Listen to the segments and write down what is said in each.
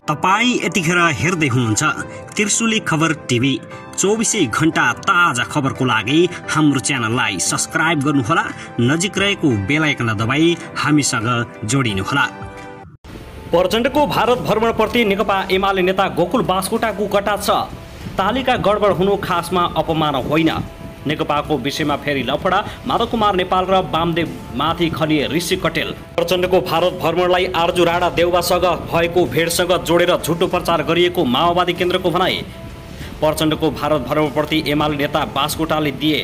तपाई यतिखेर हेर्दै हुनुहुन्छ त्रिशुली खबर टिभी। 24 घण्टा ताजा खबरको लागि हाम्रो च्यानललाई सब्स्क्राइब गर्नुहोला, नजिक रहेको बेल आइकन दबाई हामीसँग जोडिनुहोला। प्रचण्डको भारत भ्रमणप्रति नेकपा एमाले नेता गोकुल बास्कोटाको कटाक्ष। तालिका गडबड हुनु खासमा अपमान होइन। नेकपाको विषयमा फेरि लफडा। माधव कुमार नेपाल र वामदेव माथि खनिए ऋषि कटेल। प्रचण्डको भारत भ्रमणलाई आर्जु राणा देउवासँग भएको भेटसँग जोडेर झुटो प्रचार गरिएको माओवादी केन्द्रको भनाई। प्रचण्डको भारत भ्रमणप्रति एमाले नेता बास्कोटाले दिए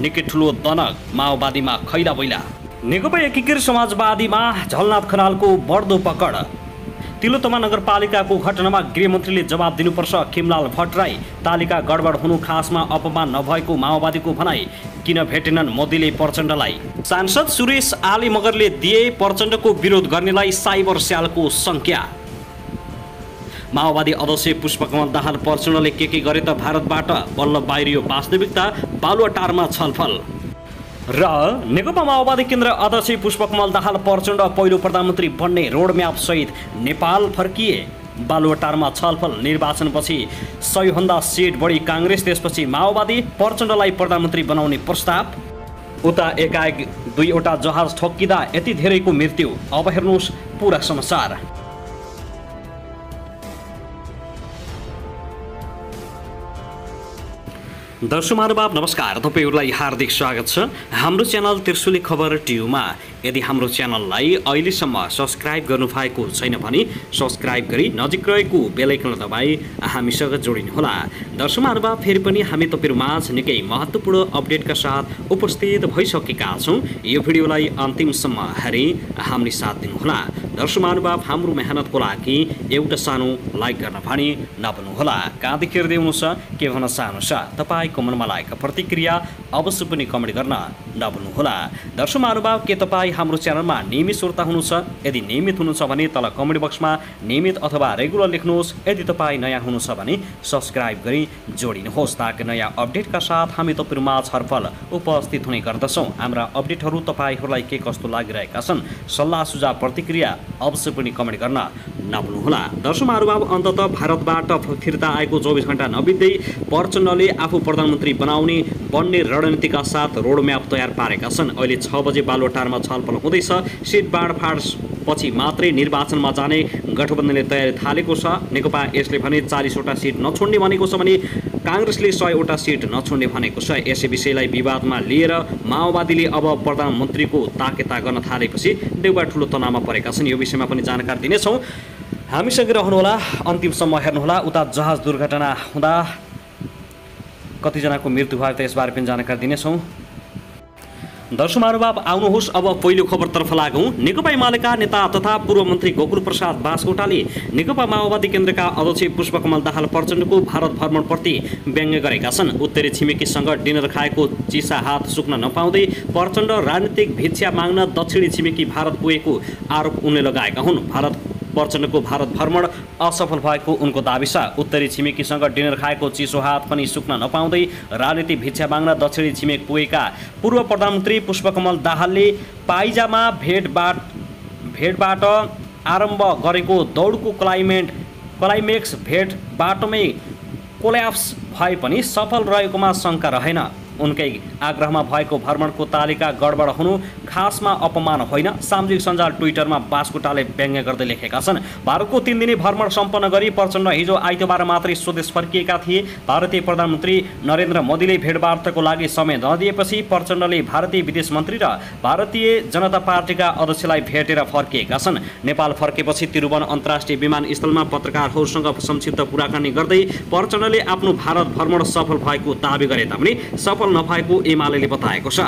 निकै ठुलो दनक, माओवादीमा खैला बैला। नेकपा एकीकृत समाजवादीमा झलनाथ खनालको बढ्दो पकड। तिलोत्तमा नगरपालिकाको घटनामा गृहमन्त्रीले जवाब दिनुपर्छ। खिमलाल भट्टराई। तालिका गडबड हुनु खासमा अपमान नभएको माओवादीको भनाई। किन भेटेनन् मोदीले प्रचण्डलाई? सांसद सुरेश आली मगरले दिए प्रचण्डको विरोध गर्नेलाई साइबर स्यालको संज्ञा। माओवादी अध्यक्ष पुष्पकमल दाहाल प्रचण्डले के गरे त भारतबाट बल्ल बाहिरियो वास्तविकता। बालुवाटारमा छलफल। र नेकपा माओवादी केन्द्र अध्यक्ष पुष्पकमल दाहाल प्रचण्ड पहिलो प्रधानमन्त्री बन्ने रोडम्याप सहित नेपाल फर्किए। बालुवाटारमा छलफल। निर्वाचनपछि 100 सिट बढी काङ्ग्रेस, त्यसपछि माओवादी। प्रचण्डलाई प्रधानमन्त्री बनाउने प्रस्ताव। उता एकाएक 2वटा जहाज ठोक्किँदा यति धेरैको मृत्यु। अब हेर्नुहोस् पुरा समाचार। दर्शक महानुभाव नमस्कार, तपाईहरुलाई हार्दिक स्वागत छ हाम्रो च्यानल त्रिशुली खबर टिभीमा। यदि हाम्रो च्यानललाई अहिलेसम्म सब्स्क्राइब गर्नुभएको छैन भने सब्स्क्राइब गरी नजिक रहेको बेल आइकन दबाई हामीसँग जोडिनुहोला। दर्शक महानुभाव फेरि पनि हामी तपाईहरुमाझ निकै महत्त्वपूर्ण अपडेटका साथ उपस्थित भइसकेका छौं। यो भिडियोलाई अन्तिमसम्म हेरी हामी साथ दिनुहोला। दर्शक महानुभाव हाम्रो मेहनतको लागि एउटा सानो लाइक गर्न भने नभुल्नुहोला। कहाँदेखि हेर्दै हुनुहुन्छ, के भन्न चाहनुहुन्छ, तपाईको मनमा लागेको प्रतिक्रिया अवश्य पनि कमेन्ट गर्न नभुल्नुहोला। दर्शक महानुभाव, के तपाईँ हाम्रो च्यानलमा नियमित श्रोता हुनुहुन्छ? यदि नियमित हुनुहुन्छ भने तल कमेन्ट बक्समा नियमित अथवा रेगुलर लेख्नुहोस्। यदि तपाईँ नयाँ हुनुहुन्छ भने सब्स्क्राइब गरी जोडिनुहोस् ताकि नयाँ अपडेटका साथ हामी तपाईहरुमा छलफल उपस्थित हुने गर्दछौँ। हाम्रा अपडेटहरू तपाईहरूलाई के कस्तो लागिरहेका छन्, सल्लाह सुझाव प्रतिक्रिया अवश्य पनि कमेन्ट गर्न नभुल्नुहोला। दर्शक महानुभाव, अन्ततः भारतबाट फिर्ता आएको 24 घण्टा नबित्दै प्रचण्डले आफू प्रधानमन्त्री बन्ने रणनीतिका साथ रोडम्याप तयार पारेका छन्। अहिले 6 बजे बालुवाटारमा छलफल हुँदैछ। सिट बाँडफाँड पछि मात्रै निर्वाचनमा जाने गठबन्धनले तयारी थालेको छ। नेकपा यसले भने 40वटा सिट नछोड्ने भनेको छ भने काङ्ग्रेसले 100वटा सिट नछोड्ने भनेको छ। यसै विषयलाई विवादमा लिएर माओवादीले अब प्रधानमन्त्रीको ताकेता गर्न थालेपछि देउबा ठुलो तनावमा परेका छन्। यो विषयमा पनि जानकारी दिनेछौँ, हामीसँग रहनुहोला, अन्तिमसम्म हेर्नुहोला। उता जहाज दुर्घटना हुँदा कतिजनाको मृत्यु भयो त यसबारे पनि जानकारी दिनेछौँ। दर्शक महानुभाव, आउनुहोस् अब पहिलो खबरतर्फ लागौँ। नेकपा एमालेका नेता तथा पूर्व मन्त्री गोकुल प्रसाद बास्कोटाले नेकपा माओवादी केन्द्रका अध्यक्ष पुष्पकमल दाहाल प्रचण्डको भारत भ्रमणप्रति व्यङ्ग्य गरेका छन्। उत्तरी छिमेकीसँग डिनर खाएको चिसा हात सुक्न नपाउँदै प्रचण्ड राजनीतिक भिक्षा माग्न दक्षिणी छिमेकी भारत पुगेको आरोप उनले लगाएका हुन्। प्रचण्डको भारत भ्रमण असफल भएको उनको दाबी छ। उत्तरी छिमेकीसँग डिनर खाएको चिसो हात पनि सुक्न नपाउँदै राजनीतिक भिक्षा माग्न दक्षिणी छिमेक पुगेका पूर्व प्रधानमन्त्री पुष्पकमल दाहालले पाइजामा भेटबाट आरम्भ गरेको दौडको क्लाइमेक्स भेट बाटोमै कोल्याप्स भए पनि सफल रहेकोमा शङ्का रहेन। उनकै आग्रहमा भएको भ्रमणको तालिका गडबड हुनु खासमा अपमान होइन। सामाजिक सञ्जाल ट्विटरमा बास्कोटाले व्यङ्ग्य गर्दै लेखेका छन्। भारतको 3 दिने भ्रमण सम्पन्न गरी प्रचण्ड हिजो आइतबार मात्रै स्वदेश फर्किएका थिए। भारतीय प्रधानमन्त्री नरेन्द्र मोदीले भेटवार्ताको लागि समय नदिएपछि प्रचण्डले भारतीय विदेश मन्त्री र भारतीय जनता पार्टीका अध्यक्षलाई भेटेर फर्किएका छन्। नेपाल फर्केपछि त्रिभुवन अन्तर्राष्ट्रिय विमानस्थलमा पत्रकारहरूसँग संक्षिप्त कुराकानी गर्दै प्रचण्डले आफ्नो भारत भ्रमण सफल भएको दावी गरे तापनि सफल नभएको एमालेले बताएको छ।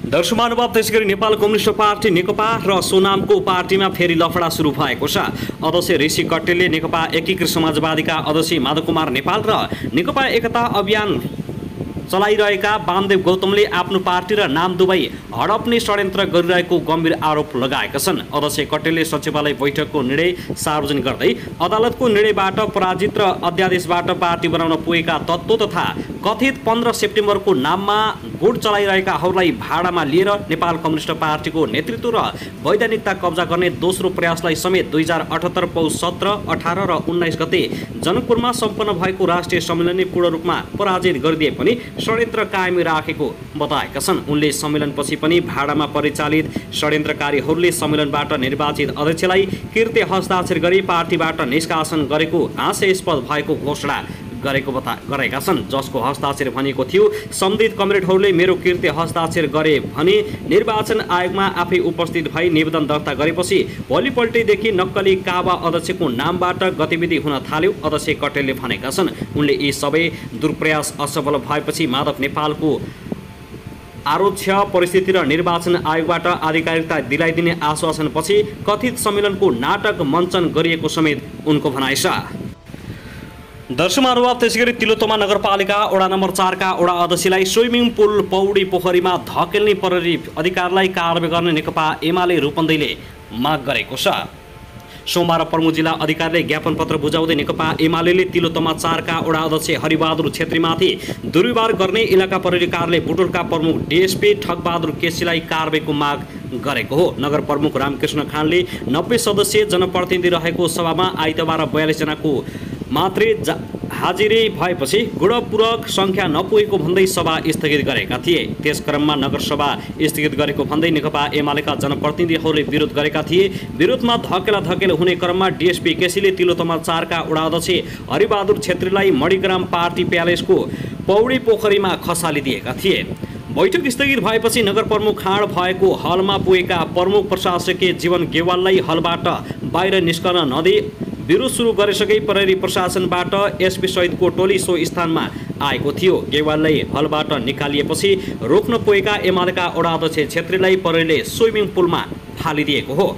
दर्शक महानुभाव, त्यसैगरी नेपाल कम्युनिस्ट पार्टी नेकपा र सोनामको पार्टीमा फेरि लफडा सुरु भएको छ। अध्यक्ष ऋषि कटेलले नेकपा एकीकृत समाजवादीका अध्यक्ष माधव कुमार नेपाल र नेकपा एकता अभियान चलाइरहेका वामदेव गौतमले आफ्नो पार्टी र नाम दुवै हडप्ने षड्यन्त्र गरिरहेको गम्भीर आरोप लगाएका छन्। अध्यक्ष कटेलले सचिवालय बैठकको निर्णय सार्वजनिक गर्दै अदालतको निर्णयबाट पराजित र अध्यादेशबाट पार्टी बनाउन पुगेका तत्त्व तथा कथित 15 सेप्टेम्बरको नाममा गुट चलाइरहेकाहरूलाई भाडामा लिएर नेपाल कम्युनिस्ट पार्टीको नेतृत्व र वैधानिकता कब्जा गर्ने दोस्रो प्रयासलाई समेत 2078 पौष 17, 18 र 19 गते जनकपुरमा सम्पन्न भएको राष्ट्रिय सम्मेलनले पूर्ण रूपमा पराजित गरिदिए पनि षड्यन्त्र कायम राखेको बताएका छन्। उनले सम्मेलनपछि पनि भाडामा परिचालित षड्यन्त्रकारीहरूले सम्मेलनबाट निर्वाचित अध्यक्षलाई कृत्य हस्ताक्षर गरी पार्टीबाट निष्कासन गरेको हास्यास्पद भएको घोषणा गरेका छन्, जसको हस्ताक्षर भनेको थियो सम्बन्धित कमरेडहरूले मेरो कृत्य हस्ताक्षर गरे भने निर्वाचन आयोगमा आफै उपस्थित भई निवेदन दर्ता गरेपछि भोलिपल्टैदेखि नक्कली काबा अध्यक्षको नामबाट गतिविधि हुन थाल्यो, अध्यक्ष कटेलले भनेका छन्। उनले यी सबै दुर्प्रयास असफल भएपछि माधव नेपालको आरोक्ष परिस्थिति र निर्वाचन आयोगबाट आधिकारिकता दिलाइदिने आश्वासनपछि कथित सम्मेलनको नाटक मञ्चन गरिएको समेत उनको भनाइ छ। दर्शकहरू त्यसैगरी तिलोत्तमा नगरपालिका वडा नम्बर 4 का वडा अध्यक्षलाई स्विमिङ पुल पौडी पोखरीमा धकेल्ने प्रहरी अधिकारलाई कारबाही गर्ने नेकपा एमाले रूपन्देहीले माग गरेको छ। सोमबार प्रमुख जिल्ला अधिकारीले ज्ञापन पत्र बुझाउँदै नेकपा एमाले तिलोत्तमा 4 का वडा अध्यक्ष हरिबहादुर छेत्रीमाथि दुर्व्यवहार गर्ने इलाका प्रहरी कार्यालय बुटोलका प्रमुख डीएसपी ठगबहादुर केसीलाई कारबाहीको माग गरेको हो। नगर प्रमुख रामकृष्ण खानले 90 सदस्यीय जनप्रतिनिधि रहेको सभामा आइतबार 42 जनाको मात्रै हाजिरी भएपछि गुणपूरक सङ्ख्या नपुगेको भन्दै सभा स्थगित गरेका थिए। त्यसक्रममा नगरसभा स्थगित गरेको भन्दै नेकपा एमालेका जनप्रतिनिधिहरूले विरोध गरेका थिए। विरोधमा धकेला हुने क्रममा डीएसपी केसीले तिलोत्तमा 4 का वडा अध्यक्ष हरिबहादुर छेत्रीलाई मणिग्राम पार्टी प्यालेसको पौडी पोखरीमा खसालिदिएका थिए। बैठक स्थगित भएपछि नगर प्रमुख खाँड भएको हलमा पुगेका प्रमुख प्रशासकीय जीवन गेवाललाई हलबाट बाहिर निस्कन नदिई विरोध सुरु गरिसके प्रहरी प्रशासनबाट एसपी सहितको टोली सो स्थानमा आएको थियो। गेवाललाई हलबाट निकालिएपछि रोक्न पुगेका एमालेका वडा अध्यक्ष छेत्रीलाई प्रहरीले स्विमिङ पुलमा फालिदिएको हो।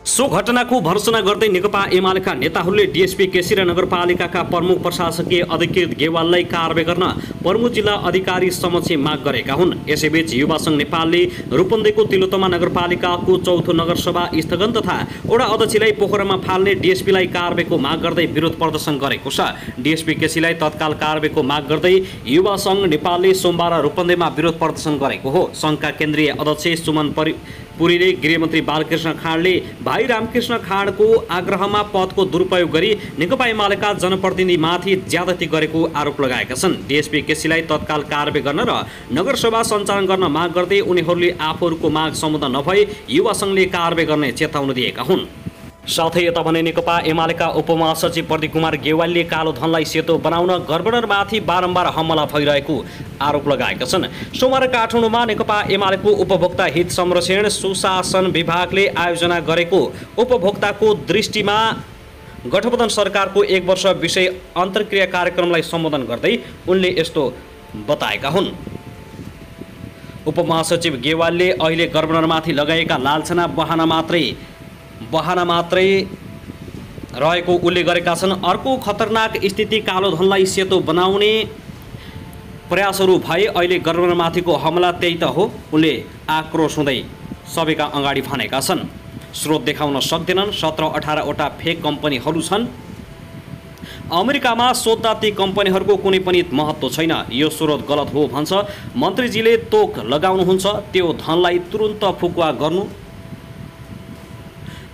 सो घटनाको भर्त्सना गर्दै नेकपा एमालेका नेताहरूले डीएसपी केसी र नगरपालिकाका प्रमुख प्रशासकीय अधिकृत गेवाललाई कारबाही गर्न प्रमुख जिल्ला अधिकारी समक्ष माग गरेका हुन्। यसैबीच युवा सङ्घ नेपालले रूपन्देहीको तिलोत्तमा नगरपालिकाको चौथो नगरसभा स्थगन तथा वडा अध्यक्षलाई पोखरामा फाल्ने डीएसपीलाई कारबाहीको माग गर्दै विरोध प्रदर्शन गरेको छ। डीएसपी केसीलाई तत्काल कारबाहीको माग गर्दै युवा सङ्घ नेपालले सोमबार रूपन्देहीमा विरोध प्रदर्शन गरेको हो। सङ्घका केन्द्रीय अध्यक्ष सुमन पुरीले गृहमन्त्री बालकृष्ण खाँडले भाइ रामकृष्ण खाँडको आग्रहमा पदको दुरुपयोग गरी नेकपा एमालेका जनप्रतिनिधिमाथि ज्यादती गरेको आरोप लगाएका छन्। डीएसपी केसीलाई तत्काल कारबाही गर्न र नगरसभा सञ्चालन गर्न माग गर्दै उनीहरूले आफूहरूको माग सम्बोधन नभई युवा सङ्घले कारबाही गर्ने चेतावनी दिएका हुन्। साथै यता भने नेकपा एमालेका उपमहासचिव प्रदीप कुमार गेवालले कालो धनलाई सेतो बनाउन गभर्नरमाथि बारम्बार हमला भइरहेको आरोप लगाएका छन्। सोमबार काठमाडौँमा नेकपा एमालेको उपभोक्ता हित संरक्षण सुशासन विभागले आयोजना गरेको उपभोक्ताको दृष्टिमा गठबन्धन सरकारको 1 वर्ष विषय अन्तर्क्रिया कार्यक्रमलाई सम्बोधन गर्दै उनले यस्तो बताएका हुन्। उपमहासचिव गेवालले अहिले गभर्नरमाथि लगाएका लालछना बहाना मात्रै रहेको उल्लेख गरेका छन्। अर्को खतरनाक स्थिति कालो धनलाई सेतो बनाउने प्रयासहरू भए अहिले गभर्नरमाथिको हमला त्यही त हो, उनले आक्रोश हुँदै सबैका अगाडि भनेका छन्। स्रोत देखाउन सक्दैनन्। 17-18 वटा फेक कम्पनीहरू छन्। अमेरिकामा सोध्दा ती कम्पनीहरूको कुनै पनि महत्त्व छैन। यो स्रोत गलत हो भन्छ मन्त्रीजीले तोक लगाउनुहुन्छ। त्यो धनलाई तुरुन्त फुकुवा गर्नु,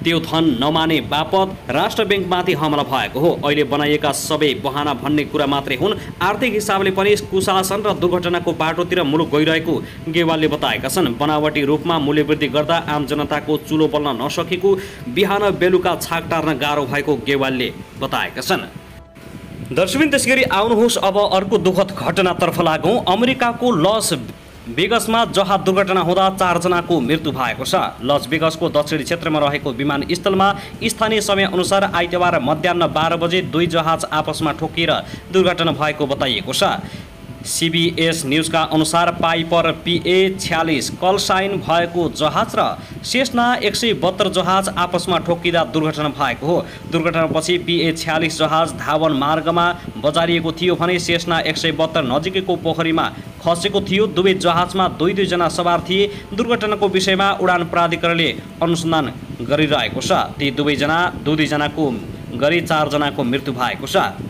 त्यो धन नमाने बापत राष्ट्र ब्याङ्कमाथि हमला भएको हो। अहिले बनाइएका सबै बहाना भन्ने कुरा मात्रै हुन्। आर्थिक हिसाबले पनि कुशासन र दुर्घटनाको बाटोतिर मुलुक गइरहेको गेवालले बताएका छन्। बनावटी रूपमा मूल्यवृद्धि गर्दा आम जनताको चुलो बल्न नसकेको, बिहान बेलुका छाक टार्न गाह्रो भएको गेवालले बताएका छन्। दर्शकबिन त्यसैगरी आउनुहोस् अब अर्को दुःखद घटनातर्फ लागौँ। अमेरिकाको लस वेगसमा जहाज दुर्घटना हुँदा 4 जनाको मृत्यु भएको छ। लस वेगसको दक्षिणी क्षेत्रमा रहेको विमानस्थलमा स्थानीय समयअनुसार आइतबार मध्याह 12 बजे 2 जहाज आपसमा ठोकिएर दुर्घटना भएको बताइएको छ। सीबीएस न्यूजका अनुसार पाइपर PA-46 कलसाइन भएको जहाज र सेस्ना 172 जहाज आपसमा ठोकिँदा दुर्घटना भएको हो। दुर्घटनापछि PA-46 जहाज धावन मार्गमा बजारिएको थियो भने सेस्ना 172 नजिकैको पोखरीमा खसेको थियो। दुवै जहाजमा 2 जना सवार थिए। दुर्घटनाको विषयमा उडान प्राधिकरणले अनुसन्धान गरिरहेको छ। ती दुवै जनाको गरी 4 जनाको मृत्यु भएको छ।